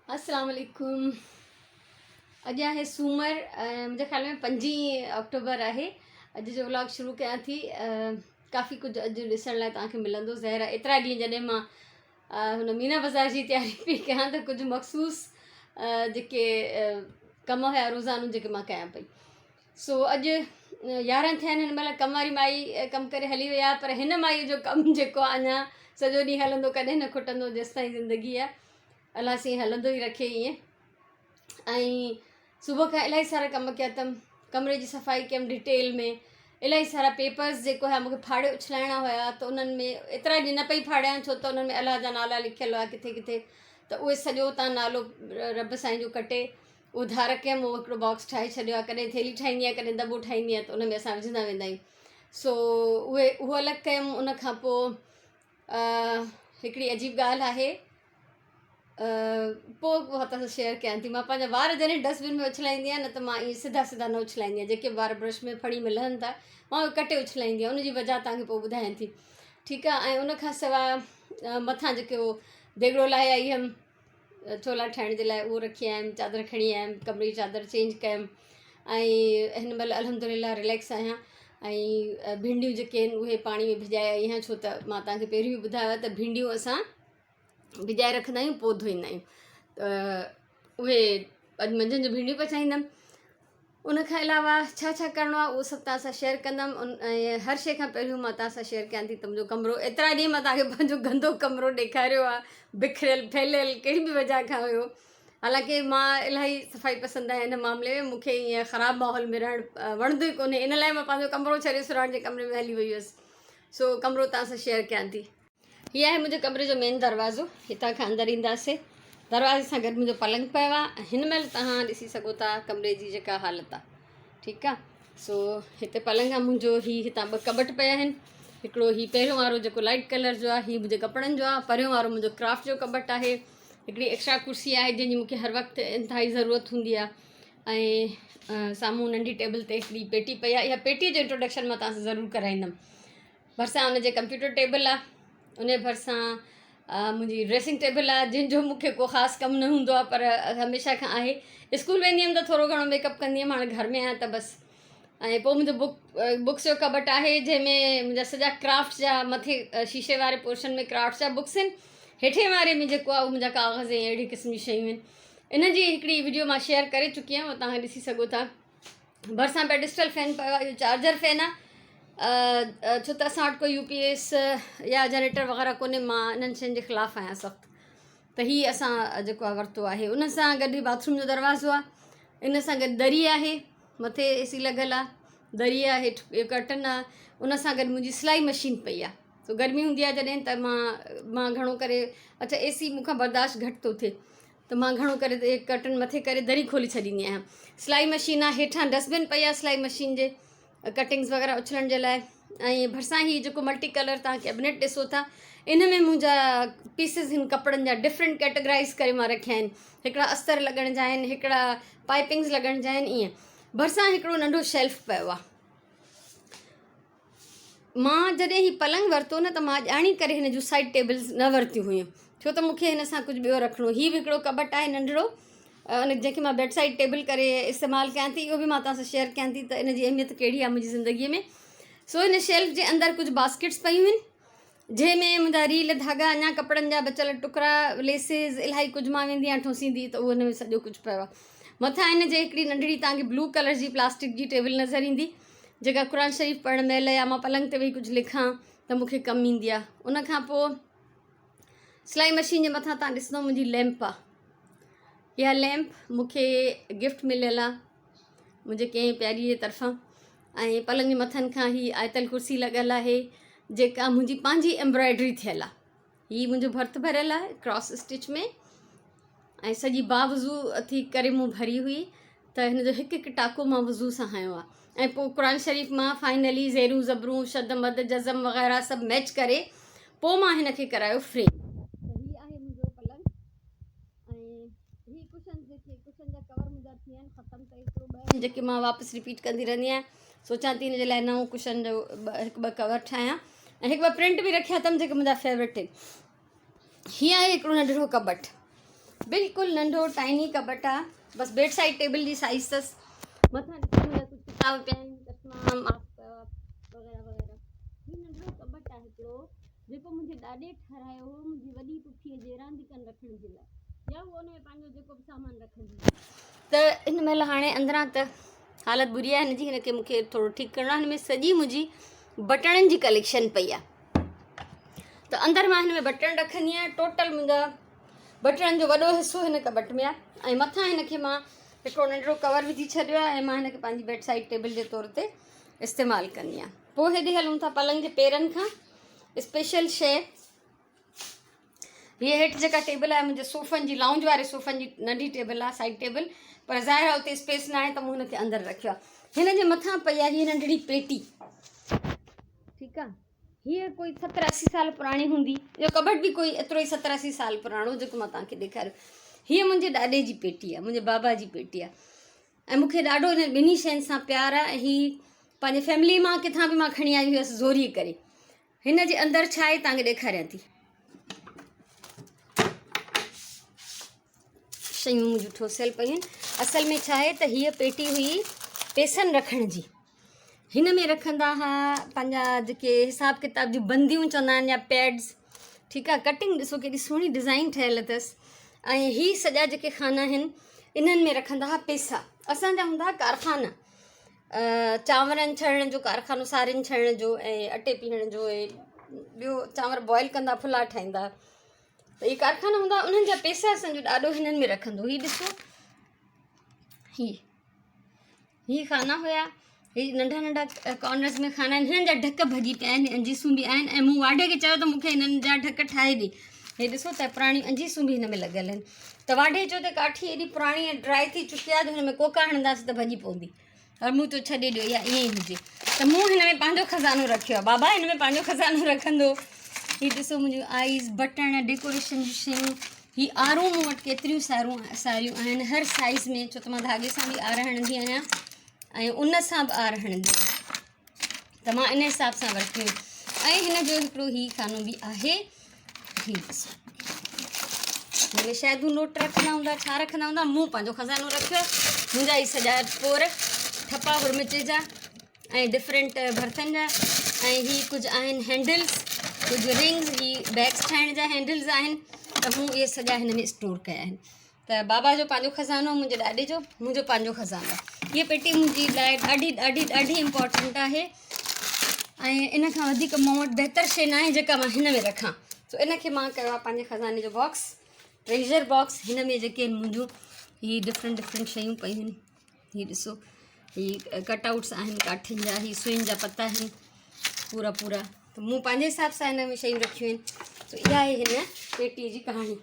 अस्सलाम वालेकुम। अॼु आहे सूमर, मुंहिंजे ख़्याल में 5 अक्टूबर आहे। अॼु जो व्लॉग शुरू कयां थी। काफ़ी कुझु अॼु ॾिसण लाइ तव्हांखे मिलंदो। ज़ाहिर आहे एतिरा ॾींहं जॾहिं मां हुन मीना बाज़ार जी तयारी पई कयां त कुझु मख़सूस जेके कम हुया रोज़ानो जेके मां कयां पई। सो अॼु 11 थिया आहिनि। हिन महिल कम वारी माई कमु करे हली वई आहे, पर हिन माई जो कमु जेको आहे अञा सॼो ॾींहुं हलंदो, कॾहिं न खुटंदो जेसिताईं ज़िंदगी आहे। अलाह साईं हलंदो ई रखे ईअं। ऐं सुबुह खां इलाही सारा कम कया अथमि। कमरे जी सफ़ाई कयमि डिटेल में। इलाही सारा पेपर्स जेको आहे मूंखे फाड़े उछलाइणा हुया, त उन्हनि में एतिरा ॾींहं न पई फाड़ियां, छो त उन्हनि में अलाह जा नाला लिखियलु हुआ किथे किथे। त उहे सॼो तव्हां नालो रब साईं जो कटे उहो धार कयमि। उहो हिकिड़ो बॉक्स ठाहे छॾियो आहे। कॾहिं थैली ठाहींदी आहियां, कॾहिं दॿो ठाहींदी आहियां, त उन में असां विझंदा वेंदा आहियूं। सो उहो अलॻि कयमि। उन खां पोइ हिकिड़ी अजीब ॻाल्हि आहे, पोइ उहा तव्हां सां शेयर कयां थी। मां पंहिंजा वार जॾहिं डस्टबिन में उछलाईंदी आहियां न, त मां ईअं सिधा सिधा न उछलाईंदी आहियां। जेके वार ब्रश में फड़ी में लहनि था, मां उहे कटे उछलाईंदी आहियां। उनजी वजह तव्हांखे पोइ ॿुधायां थी, ठीकु आहे। ऐं उन खां सवाइ मथां जेके उहो देगिड़ो लाहे आई हुअमि छोला ठाहिण जे लाइ, उहो रखी आयमि। चादर खणी आयमि, कमरे जी चादर चेंज कयमि। ऐं हिन महिल अल्हम्दुलिल्लाह रिलैक्स आहियां। ऐं भिंडियूं जेके आहिनि उहे पाणी में भिजाए आई आहियां, छो त मां तव्हांखे पहिरियों बि ॿुधायो आहे त भिंडियूं असां भिजाए रखंदा आहियूं, पोइ धोईंदा आहियूं। त उहे अॼु मंझंदि जो भिंडियूं पचाईंदमि। उन खां अलावा छा छा करिणो आहे उहो सभु तव्हां सां शेयर कंदमि। ऐं हर शइ खां पहिरियों मां तव्हां सां शेयर कयां थी त मुंहिंजो कमिरो, एतिरा ॾींहं मां तव्हांखे पंहिंजो गंदो कमिरो ॾेखारियो आहे, बिखरियल फैलियल कहिड़ी बि वजह खां हुयो। हालांकि मां इलाही सफ़ाई पसंदि आहियां हिन मामले में। मूंखे ईअं ख़राबु माहौल में रहणु वणंदो ई कोन्हे। इन लाइ मां पंहिंजो कमिरो छॾे सुराण जे कमरे में हली वई हुअसि। सो कमिरो तव्हां सां शेयर कयां थी। हीअ आहे मुंहिंजे कमरे जो मेन दरवाज़ो। हितां खां अंदरि ईंदासीं, दरवाज़े सां गॾु मुंहिंजो पलंग पियो आहे। हिन महिल तव्हां ॾिसी सघो था कमरे जी जेका हालति आहे, ठीकु आहे। सो हिते पलंग आहे मुंहिंजो। हितां 2 कबट पिया आहिनि। हिकिड़ो पहिरियों वारो जेको लाइट कलर जो आहे, हीअ मुंहिंजे कपिड़नि जो आहे। परियों वारो मुंहिंजो क्राफ्ट जो कबट आहे। हिकिड़ी एक्स्ट्रा कुर्सी आहे जंहिंजी मूंखे हर वक़्तु इंतिहाई ज़रूरत हूंदी आहे। ऐं साम्हूं नंढी टेबल ते हिकिड़ी पेटी पई आहे। इहा पेटीअ जो इंट्रोडक्शन मां तव्हां सां ज़रूरु कराईंदमि। भरिसां हुनजे कंप्यूटर टेबल आहे। उन भरिसां मुंहिंजी ड्रेसिंग टेबल आहे, जंहिंजो मूंखे को ख़ासि कमु न हूंदो आहे, पर हमेशह खां आहे। स्कूल वेंदी हुअमि त थोरो घणो मेकअप कंदी हुअमि, हाणे घर में आहियां त बसि। ऐं पोइ मुंहिंजो बुक्स जो कबट आहे, जंहिंमें मुंहिंजा सॼा क्राफ्ट जा, मथे शीशे वारे पोर्शन में क्राफ्ट जा बुक्स आहिनि। हेठे वारे में जेको आहे उहो मुंहिंजा काग़ज़ ऐं अहिड़ी क़िस्म जी शयूं आहिनि। इन जी हिकिड़ी वीडियो मां शेयर करे चुकी आहियां, उहो तव्हां ॾिसी सघो था। भरिसां पेडिस्टल फैन पियो आहे, इहो चार्जर फैन आहे। छो त असां वटि कोई UPS या जनरेटर वग़ैरह कोन्हे। मां इन्हनि शयुनि जे ख़िलाफ़ु आहियां सख़्तु। त हीअ असां जेको आहे वरितो आहे। उन सां गॾु बाथरूम जो दरवाज़ो आहे। इन सां गॾु दरी आहे, मथे AC लॻियल आहे, दरी आहे, हेठि कर्टन आहे। उन सां गॾु मुंहिंजी सिलाई मशीन पई आहे। सो गर्मी हूंदी आहे जॾहिं, त मां घणो करे, अच्छा AC मूंखां बर्दाश्त घटि थो थिए, त मां घणो करे कर्टन मथे करे दरी खोली छॾींदी आहियां। सिलाई मशीन आहे, हेठां डस्टबिन पई आहे सिलाई मशीन जे, कटिंग्स वग़ैरह उछलण जे लाइ। ऐं भरिसां ही जेको मल्टी कलर तव्हां कैबिनेट ॾिसो था, इन में मुंहिंजा पीसिस आहिनि कपिड़नि जा। डिफरेंट कैटेगराइज़ करे मां रखिया आहिनि। हिकिड़ा अस्तर लॻण जा आहिनि, हिकिड़ा पाइपिंग्स लॻण जा आहिनि, ईअं। भरिसां हिकिड़ो नंढो शेल्फ पियो आहे। मां जॾहिं ही पलंग वरितो न, त मां ॼाणी करे हिन जूं साइड टेबल्स न वरितियूं हुयूं, छो त मूंखे हिन सां कुझु ॿियो रखिणो। हीअ बि हिकिड़ो कबट आहे नंढिड़ो, जंहिंखे मां बेड साइड टेबल करे इस्तेमालु कयां थी। इहो बि मां तव्हां सां शेयर कयां थी त इन जी अहमियत कहिड़ी आहे मुंहिंजी ज़िंदगीअ में। सो हिन शेल्फ जे अंदरि कुझु बास्केट्स पयूं आहिनि, जंहिंमें मुंहिंजा रील, धागा, अञा कपिड़नि जा बचियल टुकड़ा, लेसिस, इलाही कुझु मां वेंदी आहियां ठोसींदी, त उहो हिन में सॼो कुझु पियो आहे। मथां हिन जे हिकिड़ी नंढड़ी तव्हांखे ब्लू कलर जी प्लास्टिक जी टेबल नज़र ईंदी, जेका क़ुर शरीफ़ पढ़ण महिल या मां पलंग ते वेही कुझु लिखां त मूंखे कमु ईंदी आहे। उन खां पोइ सिलाई मशीन जे मथां तव्हां ॾिसंदो मुंहिंजी लैम्प आहे। इहा लैम्प मूंखे गिफ्ट मिलियल आहे मुंहिंजे कंहिं प्यारी जे तरफ़ां। ऐं पलंग जे मथनि खां ही आयतल कुर्सी लॻियल आहे, जेका मुंहिंजी पंहिंजी एम्ब्रॉयडरी थियल आहे। हीअ मुंहिंजो भर्थ भरियल आहे क्रॉस स्टिच में, ऐं सॼी बावज़ू थी करे मूं भरी हुई, त हिन जो हिकु हिकु टाको मां वज़ू सां हयो आहे। ऐं पोइ क़ुर शरीफ़ मां फाइनली ज़ेरू ज़बरूं शद मद जज़म वग़ैरह सभु मैच करे पोइ मां हिन खे करायो फ्रेम। त हीअ आहे मुंहिंजो पलंग। ऐं हीअ कुशन जा कवर मुंहिंजा थी विया आहिनि ख़तमु, त हिकिड़ो 2 जेके मां वापसि रिपीट कंदी रहंदी आहियां। सोचां थी हिन जे लाइ नओं कुशन जो 1-2 कवर ठाहियां, ऐं 1-2 प्रिंट बि रखिया अथमि जेके मुंहिंजा फेवरेट आहिनि। हीअ आहे हिकिड़ो नंढिड़ो कबट। बिल्कुलु नंढो टाइनी कबट आहे, बसि बेड साइड टेबल जी साइज़ अथसि। मथां ॾिसो मुंहिंजा कुझु किताब पिया आहिनि, चश्मा वग़ैरह वग़ैरह। हीउ नंढिड़ो कबट आहे हिकिड़ो, जेको मुंहिंजे ॾाॾे ठारायो हो मुंहिंजी वॾी पुफीअ जे रांदिकनि रखण जे लाइ, या उहो हुन में पंहिंजो जेको बि सामान रखंदी। त हिन महिल हाणे अंदरां त हालत बुरी आहे हिनजी, हिनखे मूंखे थोरो ठीकु करिणो आहे। हिन में सॼी मुंहिंजी बटणनि जी कलेक्शन पई आहे, त अंदरि मां हिन में बटण रखंदी आहियां। टोटल मुंहिंजा बटणनि जो वॾो हिसो हिन कबट में आहे। ऐं मथां हिनखे मां हिकिड़ो नंढिड़ो कवर विझी छॾियो आहे, ऐं मां हिनखे पंहिंजी बेड साइड टेबल जे तौर ते इस्तेमालु कंदी आहियां। पोइ हेॾे हलूं था पलंग जे पेरनि खां। स्पेशल शइ हीअ हेठि जेका टेबल आहे मुंहिंजे सोफ़नि जी, लाउंज वारे सोफ़नि जी नंढी टेबल आहे, साइड टेबल, पर ज़ाहिर आहे उते स्पेस न आहे त मूं हुनखे अंदरि रखियो आहे। हिन जे मथां पई आहे हीअ नंढड़ी पेटी, ठीकु आहे। हीअ कोई 70-80 साल पुराणी हूंदी। इहो कबट बि कोई एतिरो ई 70-80 साल पुराणो जेको मां तव्हांखे ॾेखारियो। हीअ मुंहिंजे ॾाॾे जी पेटी आहे, मुंहिंजे बाबा जी पेटी आहे, ऐं मूंखे ॾाढो हिन ॿिन्ही शयुनि सां प्यारु आहे। हीअ पंहिंजे फैमिली मां किथां बि मां खणी आई हुयसि ज़ोरीअ करे। हिन जे अंदरि छा आहे तव्हांखे ॾेखारियां थी। शयूं मुंहिंजूं ठोसियल पयूं आहिनि। असल में छा आहे त हीअ पेटी हुई पेसनि रखण जी। हिन में रखंदा हुआ पंहिंजा जेके हिसाब किताब जूं बंदियूं चवंदा आहिनि, या पैड्स, ठीकु आहे। कटिंग ॾिसो केॾी सुहिणी डिज़ाइन ठहियल अथसि। ऐं हीअ सॼा जेके खाना आहिनि इन्हनि में रखंदा हुआ पैसा। असांजा हूंदा हुआ कारखाना, चांवरनि छणण जो कारखानो, सारियुनि छणण जो, ऐं अटे पीअण जो, ऐं ॿियो चांवर बॉइल कंदा, फुला ठाहींदा। त इहे कारखाना हूंदा, उन्हनि जा पैसा असांजो ॾाढो हिननि में रखंदो। हीअ ॾिसो, हीअ खाना हुया, हीअ नंढा नंढा कॉर्नर्स में खाना आहिनि। हिननि जा ढक भॼी पिया आहिनि, अंजीसूं बि आहिनि। ऐं मूं वाढे खे चयो त मूंखे हिननि जा ढक ठाहे ॾे। हे ॾिसो त पुराणी अंजीसूं बि हिन में लॻियल आहिनि। त वाढे चयो त काठी एॾी पुराणी ऐं ड्राई थी चुकी आहे त हिन में कोका हणंदासीं त भॼी पवंदी, और मूं तो छॾे ॾियो या ईअं ई हुजे। त मूं हिन में पंहिंजो खज़ानो रखियो आहे। बाबा हिन में पंहिंजो खज़ानो रखंदो। हीअ ॾिसो मुंहिंजूं आइज़, बटण, डेकोरेशन जूं शयूं। हीअ आरूं मूं वटि केतिरियूं सारियूं आहिनि, हर साइज़ में, छो त मां धागे सां बि आर हणंदी आहियां ऐं उन सां बि आर हणंदी आहियां, त मां इन हिसाब सां वरितियूं। ऐं हिन जो हिकिड़ो हीअ खानो बि आहे। हीअ ॾिसो, हिन में शायदि नोट रखंदा हूंदा, छा रखंदा हूंदा। मूं पंहिंजो खज़ानो रखियो। मुंहिंजा ई सॼा पोर ठपा हुरमिचे जा ऐं डिफरेंट बर्तन जा। ऐं हीअ कुझु आहिनि हैंडल्स, कुझु रिंग्स, हीअ बैग्स ठाहिण जा हैंडल्स आहिनि। त मूं इहे सॼा हिन में स्टोर कया आहिनि। त बाबा जो पंहिंजो खज़ानो, मुंहिंजे ॾाॾे जो, मुंहिंजो पंहिंजो खज़ानो। हीअ पेटी मुंहिंजी लाइ ॾाढी ॾाढी ॾाढी इम्पॉर्टेंट आहे। ऐं इन खां वधीक मूं वटि बहितर शइ न आहे जेका मां हिन में रखां। सो इनखे मां कयो आहे पंहिंजे खज़ाने जो बॉक्स, ट्रेजर बॉक्स। हिन में जेके मुंहिंजूं हीअ डिफरेंट शयूं पयूं आहिनि। हीअ ॾिसो, हीअ कटआउट्स आहिनि काठियुनि जा, हीअ सुईनि जा पता आहिनि पूरा। त मूं पंहिंजे हिसाब सां हिन में शयूं रखियूं आहिनि। सो इहा आहे हिन पेटीअ जी कहाणी।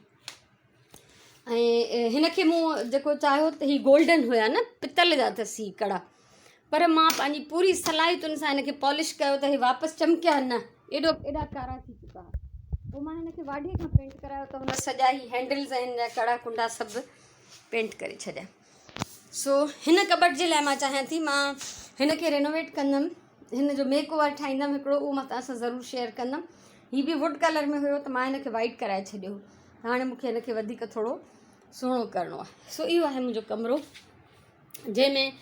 ऐं हिनखे मूं जेको चाहियो त हीअ गोल्डन हुया न, पितल जा अथसि हीअ कड़ा, पर मां पंहिंजी पूरी सलाहियतुनि सां हिनखे पॉलिश कयो त हीअ वापसि चमकिया न, एॾा कारा थी चुका हुआ। पोइ मां हिनखे वाढे खां पेंट करायो त हुन सॼा ई हैंडल्स आहिनि या कड़ा कुंडा सभु पेंट करे छॾिया। सो हिन कबट जे लाइ मां चाहियां थी मां हिनखे रेनोवेट कंदमि, हिन जो मेक ओवर ठाहींदमि हिकिड़ो, उहो मां तव्हां सां ज़रूरु शेयर कंदमि। हीअ बि वुड कलर में हुयो त मां हिनखे वाइट कराए छॾियो। हाणे मूंखे हिनखे वधीक थोरो सुहिणो करिणो आहे। सो इहो आहे मुंहिंजो कमिरो, जंहिंमें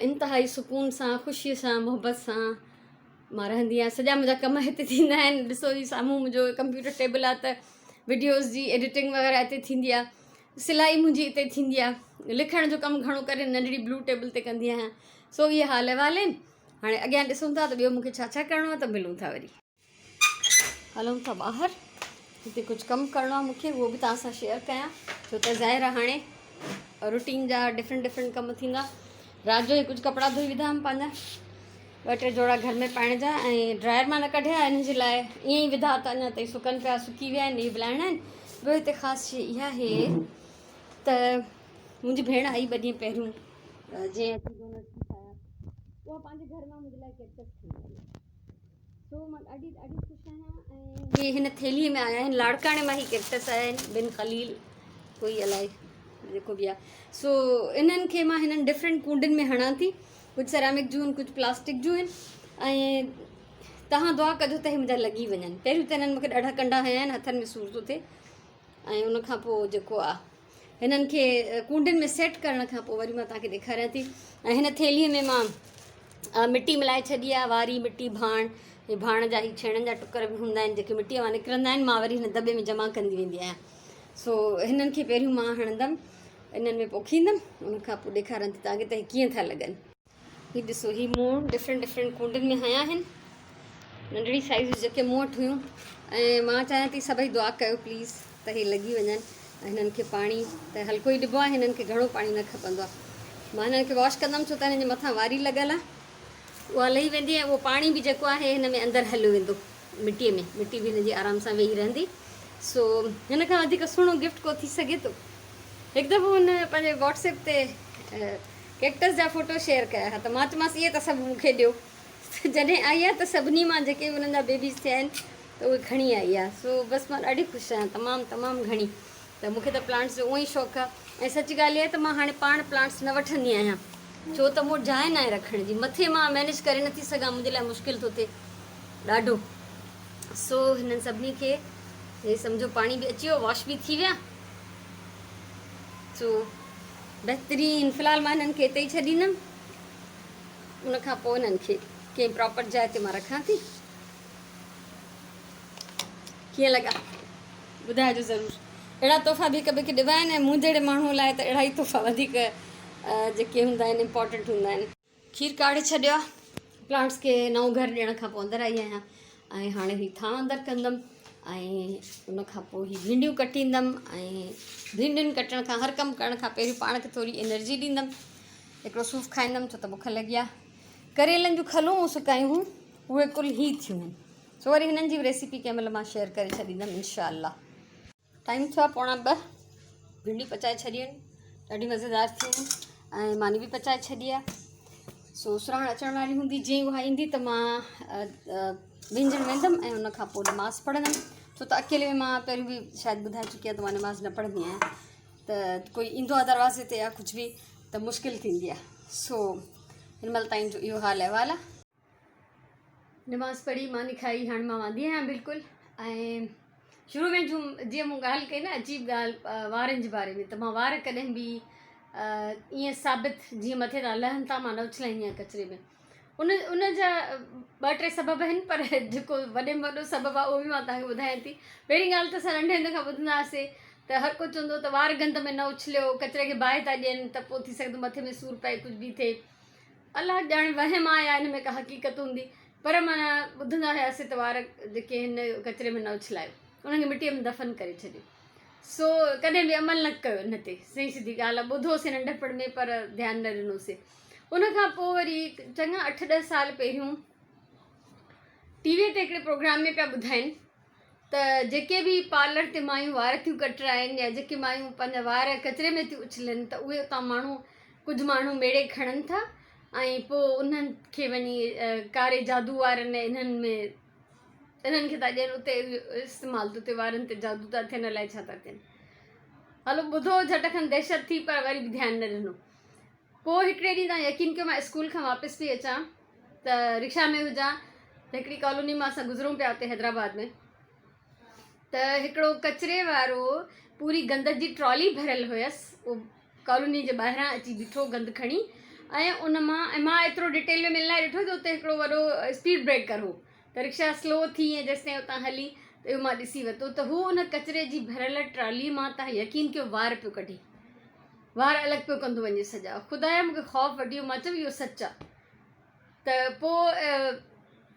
इंतिहाई सुकून सां, ख़ुशीअ सां, मुहबत सां मां रहंदी आहियां। सॼा मुंहिंजा कम हिते थींदा आहिनि। ॾिसो ही साम्हूं मुंहिंजो कंप्यूटर टेबल आहे, त वीडियोज़ जी एडिटिंग वग़ैरह हिते थींदी आहे, सिलाई मुंहिंजी हिते थींदी आहे, लिखण जो कमु घणो करे नंढड़ी ब्लू टेबल ते कंदी आहियां। सो इहे हाल अहिवाल आहिनि। हाणे अॻियां ॾिसूं था त ॿियो मूंखे छा छा करिणो आहे, त मिलूं था वरी। हलूं था ॿाहिरि, हिते कुझु कमु करिणो आहे मूंखे, उहो बि तव्हां सां शेयर कयां, छो त ज़ाहिर आहे हाणे रूटीन जा डिफरेंट कम थींदा। राति जो ई कुझु कपिड़ा धोई विधा हुअमि पंहिंजा, 2-3 जोड़ा घर में पाइण जा, ऐं ड्रायर मां न कढिया, हिन जे लाइ ईअं ई विधा त अञा ताईं सुकनि पिया, सुकी विया आहिनि, इहे विलाइणा आहिनि। ॿियो हिते ख़ासि शइ इहा आहे त मुंहिंजी भेण आई 2 ॾींहं पहिरियों, जंहिं अची डोनट्स ठाहिया, उहा पंहिंजे घर मां मुंहिंजे लाइ कैक्टस खणी आई। सो मां ॾाढी ख़ुशि आहियां। ऐं इहे हिन थैलीअ में आया आहिनि, लाड़काणे मां ई कैक्टस आया आहिनि, बिन ख़लील कोई अलाए जेको बि आहे। सो इन्हनि खे मां हिननि डिफरेंट कूंडनि में हणां थी, कुझु सेरामिक जूं आहिनि, कुझु प्लास्टिक जूं आहिनि। ऐं तव्हां दुआ कजो त इहे मुंहिंजा लॻी वञनि। पहिरियों त हिननि मूंखे ॾाढा कंडा हया आहिनि, हथनि में सूर थो थिए, ऐं उन खां पोइ जेको आहे हिननि खे कूंडनि में सेट करण खां पोइ वरी मां तव्हांखे ॾेखारियां थी। ऐं हिन थेलीअ में मां मिटी मिलाए छॾी आहे, वारी मिटी भाण, हे भाण जा ही छेणनि जा टुकर बि हूंदा आहिनि जेके मिटीअ मां निकिरंदा आहिनि, मां वरी हिन दॿे में जमा कंदी वेंदी आहियां। सो हिननि खे पहिरियों मां हणंदमि, इन्हनि में पोखींदमि, उन खां पोइ ॾेखारनि थी तव्हांखे त हे कीअं था लॻनि। हीअ ॾिसो, हीअ मूं डिफरेंट कूंडनि में हया आहिनि, नंढड़ी साइज़ जेके मूं वटि हुयूं। ऐं मां चाहियां थी सभई दुआ कयो प्लीज़ त हे लॻी वञनि। ऐं हिननि खे पाणी त हल्को ई ॾिबो आहे, हिननि खे घणो पाणी न खपंदो आहे। मां हिननि खे वॉश कंदमि छो त हिन जे मथां वारी लॻल आहे, उहा लही वेंदी ऐं उहो पाणी बि जेको आहे हिन में अंदरि हलियो वेंदो मिटीअ में, मिटी बि हिन जी आराम सां वेही रहंदी। सो हिन खां वधीक सुहिणो गिफ्ट को थी सघे थो। हिकु दफ़ो हुन पंहिंजे व्हाट्सएप ते कैक्टस जा फ़ोटो शेयर कया हुआ, त मां चयोमांसि इहे त सभु मूंखे ॾियो। जॾहिं आई आहे त सभिनी मां जेके उन्हनि जा बेबीज़ थिया आहिनि त उहे खणी आई आहे। सो बसि मां ॾाढी ख़ुशि आहियां, तमामु घणी। त मूंखे त प्लांट्स जो उहो ई शौक़ु आहे। ऐं सची ॻाल्हि इहा आहे त मां हाणे पाण प्लांट्स न वठंदी आहियां, छो त मूं जाइ न आहे रखण जी, मथे मां मैनेज करे नथी सघां, मुंहिंजे लाइ मुश्किल थो थिए ॾाढो। सो हिननि सभिनी खे हे सम्झो पाणी बि अची वियो, वॉश बि थी विया। सो बहितरीनु, फ़िलहालु मां हिननि खे हिते ई छॾींदमि, उन खां पोइ हिननि खे कंहिं प्रॉपर जाइ ते मां रखां थी। कीअं लॻा ॿुधाइजो ज़रूरु। अहिड़ा तोहफ़ा बि हिक ॿिए खे ॾिबा आहिनि, ऐं मूं जहिड़े माण्हू लाइ त अहिड़ा ई तोहफ़ा वधीक जेके हूंदा आहिनि इम्पॉर्टेंट हूंदा आहिनि। खीर काढ़े छॾियो आहे, प्लांट्स खे नओं घरु ॾियण खां पोइ अंदरि आई आहियां। ऐं हाणे हीअ थां अंदरि कंदमि, ऐं उन खां पोइ हीअ भिंडियूं कटींदमि। ऐं भिंडियुनि कटण खां, हर कमु करण खां पहिरियों पाण खे थोरी एनर्जी ॾींदमि। हिकिड़ो सूफ़ खाईंदमि छो त बुख लॻी आहे। करेलनि जूं खलूं सुकायूं, उहे कुल ई थियूं आहिनि। सो वरी हिननि जी रेसिपी कंहिं महिल मां शेयर करे छॾींदमि इंशाअल्लाह। टाइम थियो आहे 1:45, भिंडियूं पचाए छॾियूं आहिनि, ॾाढी मज़ेदार थियूं आहिनि। ऐं मानी बि पचाए छॾी आहे। सो सुराण अचण वारी हूंदी, जीअं उहा ईंदी त मां विंझण वेंदमि ऐं उन खां पोइ नमाज़ पढ़ंदमि, छो त अकेले में मां पहिरियों बि शायदि ॿुधाए चुकी आहे त मां नमाज़ न पढ़ंदी आहियां। त कोई ईंदो आहे दरवाज़े ते या कुझु बि त मुश्किल थींदी आहे। सो हिन महिल ताईं जो इहो हाल अहिवाल आहे। नमाज़ पढ़ी, मानी खाई, हाणे मां वांदी आहियां बिल्कुलु। ऐं शुरू में जीअं मूं ॻाल्हि कई न अजीब ॻाल्हि वारनि जे बारे में, त मां वार कॾहिं बि ईअं साबित जीअं मथे था लहनि था, मां न उछलाईंदी आहियां कचिरे में। उन जा 2-3 सबब आहिनि, पर जेको वॾे में वॾो सबबु आहे उहो बि मां तव्हांखे ॿुधायां थी। पहिरीं ॻाल्हि त असां नंढे हूंदे खां ॿुधंदा हुआसीं त हर को चवंदो त वार गंद में न उछलियो, कचिरे खे बाहि था ॾियनि त पोइ थी सघंदो मथे में सूरु पए, कुझु बि थिए। अलाह ॼाणे वहम आहे या हिन में का हक़ीक़त हूंदी, पर माना ॿुधंदा हुआसीं त वार जेके हिन कचिरे में न उछलायो, उन्हनि खे मिटीअ में दफ़न करे छॾियो। सो कॾहिं बि अमल न कयो हिन ते, सही सिधी ॻाल्हि आहे। ॿुधोसीं नंढपण में पर ध्यानु न ॾिनोसीं। उन खां पोइ वरी चङा 8-10 साल पहिरियों टीवीअ ते हिकिड़े प्रोग्राम में पिया ॿुधाइनि त जेके बि पार्लर ते मायूं वार थियूं कटराइनि या जेके मायूं पंहिंजा वार कचिरे में थियूं उछलनि, त उहे उतां कुझु माण्हू मेड़े खणनि था ऐं पोइ उन्हनि खे वञी कारे जादू वारनि इन्हनि खे था ॾियनि, उते इस्तेमालु तो थिए, वारनि ते जादू था थियनि, अलाए छा था थियनि। हलो ॿुधो झटि खनि दहशत थी, पर वरी बि ध्यानु न ॾिनो। पोइ हिकिड़े ॾींहुं तव्हां यकीन कयो, मां स्कूल खां वापसि पई अचां त रिक्शा में हुजां त हिकिड़ी कॉलोनी मां असां गुज़रूं पिया हुते हैदराबाद में, त हिकिड़ो कचिरे वारो पूरी गंद जी ट्रॉली भरियल हुयसि, उहो कॉलोनी जे ॿाहिरां अची बीठो गंद खणी। ऐं मां एतिरो डिटेल में मिलण लाइ ॾिठो त उते हिकिड़ो वॾो स्पीड ब्रेकर हो, त रिक्शा स्लो थी ऐं जेसिताईं उतां हली त इहो मां ॾिसी वरितो त हू उन कचिरे जी भरियल ट्रॉली मां तव्हां यकीन कयो वार पियो कढे, वार अलॻि पियो कंदो वञे सॼा। ख़ुदा मूंखे ख़ौफ़ वठी वियो, मां चयो इहो सच आहे। त पोइ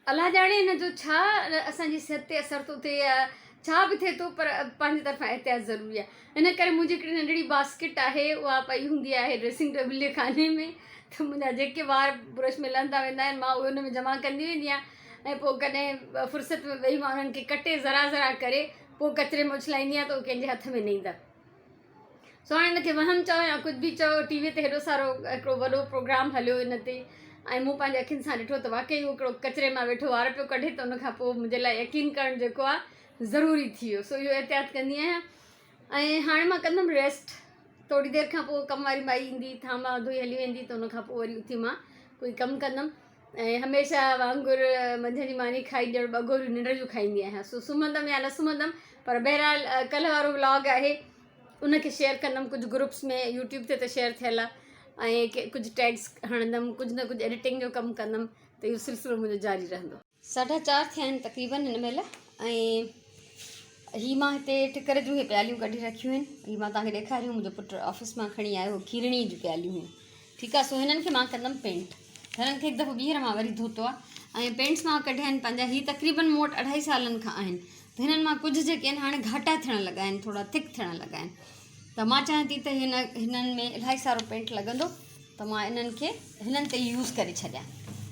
अलाह ॼाणे हिन जो छा असांजी सिहत ते असरु थो थिए या छा बि थिए थो, पर पंहिंजी तरफ़ां एहतियात ज़रूरी आहे। इन करे मुंहिंजी हिकिड़ी नंढड़ी बास्केट आहे, उहा पई हूंदी आहे ड्रेसिंग टेबल जे खाने में, त मुंहिंजा जेके वार ब्रश में लहंदा वेंदा आहिनि मां उहे उन में जमा कंदी वेंदी आहियां। ऐं पोइ कॾहिं फ़ुर्सत में वेही मां उन्हनि खे कटे ज़रा करे पोइ कचिरे में उछलाईंदी आहियां, त उहे कंहिंजे हथ में न ईंदा। सो हाणे हिनखे वहम चओ या कुझु बि चओ, टीवीअ ते हेॾो सारो हिकिड़ो वॾो प्रोग्राम हलियो हिन ते, ऐं मूं पंहिंजे अखियुनि सां ॾिठो त वाक़ई उहो हिकिड़ो कचिरे मां वेठो वार पियो कढे, त उन खां पोइ मुंहिंजे लाइ यकीन करणु जेको आहे ज़रूरी थी वियो। सो इहो एहतियात कंदी आहियां। ऐं हाणे मां कंदमि रेस्ट, थोरी देरि खां पोइ कमु वारी माई ईंदी, थांबा धोई हली वेंदी, त उन खां पोइ वरी उथी मां कोई कमु कंदमि। ऐं हमेशह वांगुरु मंझंदि जी मानी खाई ॼण 2 गोरियूं निंड जूं खाईंदी आहियां। सो सुम्हंदमि या न सुम्हंदमि पर बहरहाल कल्ह वारो व्लॉग आहे उनखे शेयर कंदमि कुझु ग्रुप्स में यूट्यूब ते त शेयर थियल आहे ऐं कुझु टैग्स हणंदमि कुझु न कुझु एडिटिंग जो कमु कंदमि त इहो सिलसिलो मुंहिंजो जारी रहंदो। 4:30 थिया आहिनि तक़रीबन हिन महिल ऐं ही मां हिते टिकर जूं इहे प्यालियूं कढी रखियूं आहिनि। ही मां तव्हांखे ॾेखारियूं मुंहिंजो पुटु ऑफिस मां खणी आयो खीरणी जूं प्यालियूं हुयूं। ठीकु आहे। सो हिननि खे मां कंदमि पेंट। हिननि खे हिकु दफ़ो ॿीहर मां वरी धोतो आहे ऐं पेंट्स मां कढिया आहिनि पंहिंजा। ही तक़रीबन मूं वटि 2.5 सालनि खां आहिनि त हिननि मां कुझु जेके आहिनि हाणे घाटा थियण लॻा आहिनि थोरा थिक थियण लॻा आहिनि त मां चाहियां थी त हिननि में इलाही सारो पेंट लॻंदो त मां इन्हनि खे हिननि ते यूज़ करे छॾियां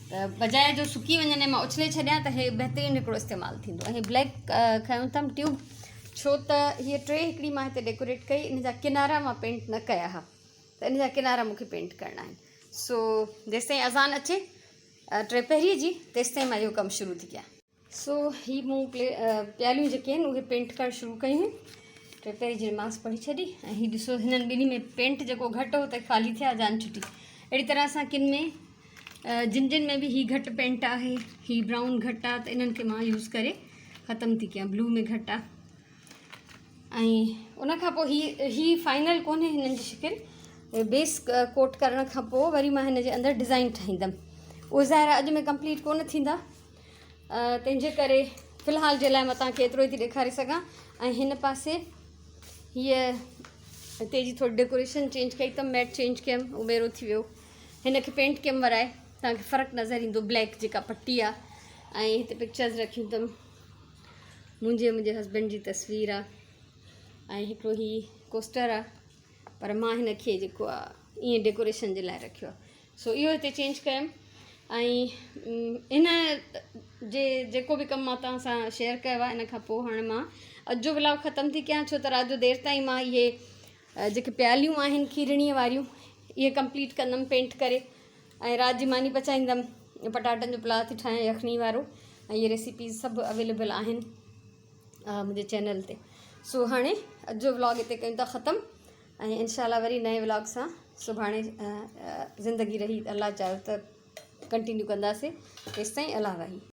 त बजाए जो सुकी वञनि मां उछले छॾियां त हे बहितरीनु हिकिड़ो इस्तेमालु थींदो। ऐं ब्लैक खयूं अथमि ट्यूब छो त हीअ टे हिकिड़ी मां हिते डेकोरेट कई इन जा किनारा मां पेंट न कया हुआ त इन जा किनारा मूंखे पेंट करणा आहिनि। सो जेसिताईं अज़ान अचे 3 जी तेसिताईं मां इहो कमु शुरू थी कयां। सो ही मूं प्यालियूं जेके आहिनि उहे पेंट करणु शुरू कयूं हुयूं। 3 जी नमाज़ पढ़ी छॾी ऐं हीअ ॾिसो हिननि ॿिन्ही में पेंट जेको घटि हो त ख़ाली थिया जान छुटी। अहिड़ी तरह सां किन में जिन में बि हीअ घटि पेंट आहे हीअ ब्राउन घटि आहे त इन्हनि खे मां यूज़ करे ख़तमु थी कयां। ब्लू में घटि आहे ऐं उनखां पोइ ही फाइनल कोन्हे हिननि जी शिकिल बेस कोट करण खां पोइ वरी मां हिन जे अंदरि डिज़ाइन ठाहींदमि। उहे ज़ाहिर अॼु में कंप्लीट कोन थींदा तंहिंजे करे फ़िलहाल जे लाइ मां तव्हांखे एतिरो ई थी ॾेखारे सघां। ऐं हिन पासे हीअ हिते जी थोरी डेकोरेशन चेंज कई अथमि मैट चेंज कयमि उबेरो थी वियो। हिन खे पेंट कयमि वराए तव्हांखे फ़र्क़ु नज़र ईंदो ब्लैक जेका पटी आहे ऐं हिते पिक्चर्स रखियूं अथमि मुंहिंजे हस्बैंड जी तस्वीर आहे ऐं हिकिड़ो ही कोस्टर आहे पर मां हिन खे जेको आहे ईअं डेकोरेशन जे लाइ रखियो आहे। सो इहो हिते चेंज कयमि ऐं इन जेको बि कमु मां तव्हां सां शेयर कयो आहे इन खां पोइ हाणे मां अॼु जो व्लॉग ख़तमु थी कयां छो त राति जो देरि ताईं मां इहे जेके प्यालियूं आहिनि खीरणीअ वारियूं इहे कंप्लीट कंदमि पेंट करे ऐं राति जी मानी पचाईंदमि। पटाटनि जो पुलाउ थी ठाहियां यखनी वारो ऐं इहे रेसिपीज़ सभु अवेलेबल आहिनि मुंहिंजे चैनल ते। सो हाणे अॼु जो व्लॉग हिते कयूं था ख़तमु ऐं इंशाल्लाह वरी नए व्लॉग सां सुभाणे ज़िंदगी रही अलाह चाहियो त कंटिन्यू कंदासीं। तेसिताईं अलाह वाही।